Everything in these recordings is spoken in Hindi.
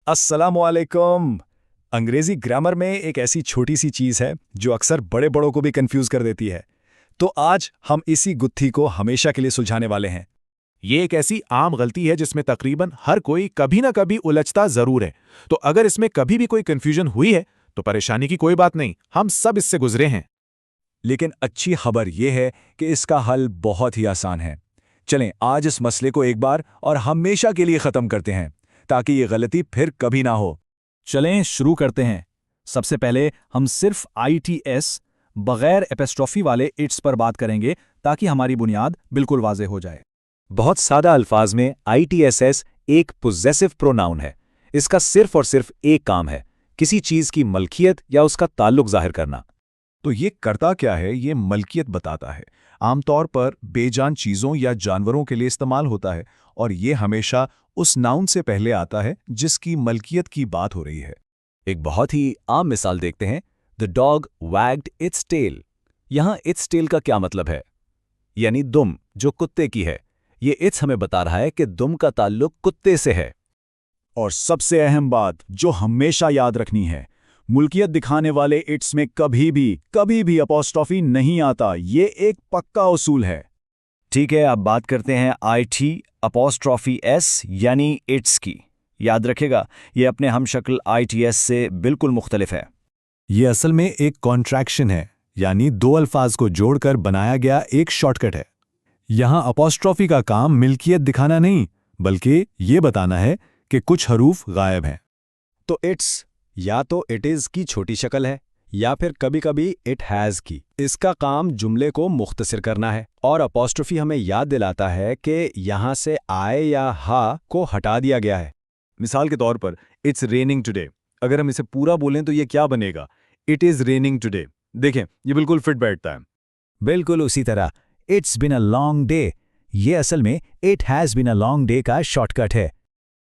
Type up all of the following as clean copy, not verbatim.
अस्सलामुअलैकुम। अंग्रेजी ग्रामर में एक ऐसी छोटी सी चीज़ है जो अक्सर बड़े बड़ों को भी कंफ्यूज कर देती है। तो आज हम इसी गुत्थी को हमेशा के लिए सुलझाने वाले हैं। ये एक ऐसी आम गलती है जिसमें तकरीबन हर कोई कभी ना कभी उलझता जरूर है। तो अगर इसमें कभी भी कोई कंफ्यूजन हुई है तो परेशानी की कोई बात नहीं, हम सब इससे गुजरे हैं। लेकिन अच्छी खबर यह है कि इसका हल बहुत ही आसान है। चलें आज इस मसले को एक बार और हमेशा के लिए ख़त्म करते हैं ताकि ये गलती फिर कभी ना हो। चलें शुरू करते हैं। सबसे पहले हम सिर्फ ITS बगैर एपिस्ट्रोफी वाले इट्स पर बात करेंगे ताकि हमारी बुनियाद बिल्कुल वाज़ेह हो जाए। बहुत सादा अल्फाज में ITSS एक पोजेसिव प्रोनाउन है। इसका सिर्फ और सिर्फ एक काम है, किसी चीज की मलकियत या उसका ताल्लुक जाहिर करना। तो ये करता क्या है? ये मलकियत बताता है। आमतौर पर बेजान चीज़ों या जानवरों के लिए इस्तेमाल होता है और ये हमेशा उस नाउन से पहले आता है जिसकी मलकियत की बात हो रही है। एक बहुत ही आम मिसाल देखते हैं, the dog wagged its tail. यहां इट्स टेल का क्या मतलब है? यानी दुम जो कुत्ते की है। ये इट्स हमें बता रहा है कि दुम का ताल्लुक कुत्ते से है। और सबसे अहम बात जो हमेशा याद रखनी है, मुल्कियत दिखाने वाले इट्स में कभी भी अपॉस्ट्रोफी नहीं आता। ये एक पक्का उसूल है। ठीक है, अब बात करते हैं IT'(S) यानी इट्स की। याद रखेगा, ये अपने हमशक्ल ITS से बिल्कुल मुख्तलिफ है। ये असल में एक कॉन्ट्रैक्शन है, यानी दो अल्फाज को जोड़कर बनाया गया एक शॉर्टकट है। यहाँ अपॉस्ट्रोफी का काम मिल्कियत दिखाना नहीं, बल्कि ये बताना है कि कुछ हरूफ गायब हैं। तो इट्स या तो इट इज़ की छोटी शक्ल है या फिर कभी-कभी इट हैज़ की। इसका काम जुमले को मुख्तसर करना है और अपॉस्ट्रोफी हमें याद दिलाता है कि यहाँ से आए या हा को हटा दिया गया है। मिसाल के तौर पर इट्स रेनिंग टुडे, अगर हम इसे पूरा बोलें तो ये क्या बनेगा? It is raining today. देखें, ये बिल्कुल फिट बैठता है। बिल्कुल उसी तरह it's been a long day, ये असल में it has been a long day का शॉर्टकट है।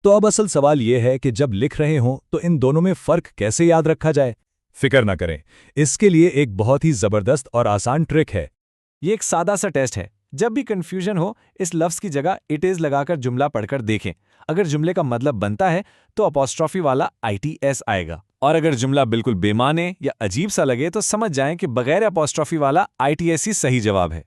तो अब असल सवाल ये है कि जब लिख रहे हों तो इन दोनों में फ़र्क कैसे याद रखा जाए? फिक्र ना करें, इसके लिए एक बहुत ही ज़बरदस्त और आसान ट्रिक है। ये एक सादा सा टेस्ट है। जब भी कंफ्यूजन हो, इस लफ्ज़ की जगह इट इज़ लगाकर जुमला पढ़कर देखें। अगर जुमले का मतलब बनता है तो अपॉस्ट्रोफी वाला ITS आएगा, और अगर जुमला बिल्कुल बेमाने या अजीब सा लगे तो समझ जाएं कि बगैर अपॉस्ट्रोफी वाला ITS ही सही जवाब है।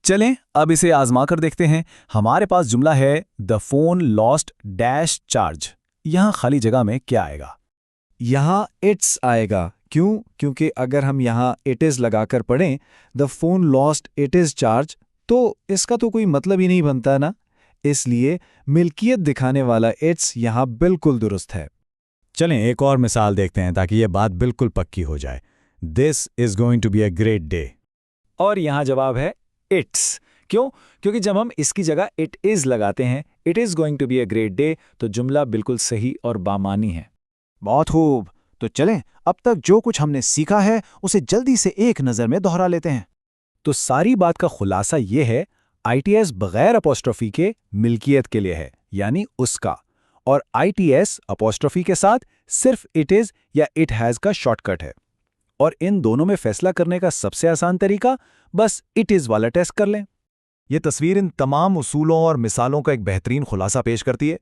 चलें अब इसे आजमा कर देखते हैं। हमारे पास जुमला है the phone lost dash charge. यहाँ खाली जगह में क्या आएगा? यहाँ इट्स आएगा। क्यों? क्योंकि अगर हम यहाँ इट इज़ लगाकर पढ़ें the phone lost it is charge, तो इसका तो कोई मतलब ही नहीं बनता ना। इसलिए मिल्कियत दिखाने वाला इट्स यहाँ बिल्कुल दुरुस्त है। चलें एक और मिसाल देखते हैं ताकि ये बात बिल्कुल पक्की हो जाए। This is going to be a great day. और यहाँ जवाब है इट्स। क्यों? क्योंकि जब हम इसकी जगह इट इज़ लगाते हैं, it is going to be a great day, तो जुमला बिल्कुल सही और बामानी है। बहुत खूब। तो चलें अब तक जो कुछ हमने सीखा है उसे जल्दी से एक नज़र में दोहरा लेते हैं। तो सारी बात का खुलासा ये है, ITS बगैर अपॉस्ट्रोफी के मिल्कियत के लिए है, यानी उसका, और ITS अपॉस्ट्रोफी के साथ सिर्फ इट इज़ या इट हैज़ का शॉर्टकट है। और इन दोनों में फैसला करने का सबसे आसान तरीका बस इट इज़ वाला टेस्ट कर लें। ये तस्वीर इन तमाम उसूलों और मिसालों का एक बेहतरीन खुलासा पेश करती है।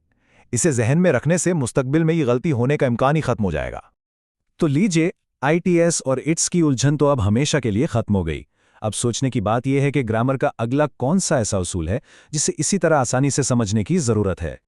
इसे जहन में रखने से मुस्तकबिल में ये गलती होने का इम्कान ही खत्म हो जाएगा। तो लीजिए, ITS और इट्स की उलझन तो अब हमेशा के लिए खत्म हो गई। अब सोचने की बात यह है कि ग्रामर का अगला कौन सा ऐसा उसूल है जिसे इसी तरह आसानी से समझने की ज़रूरत है।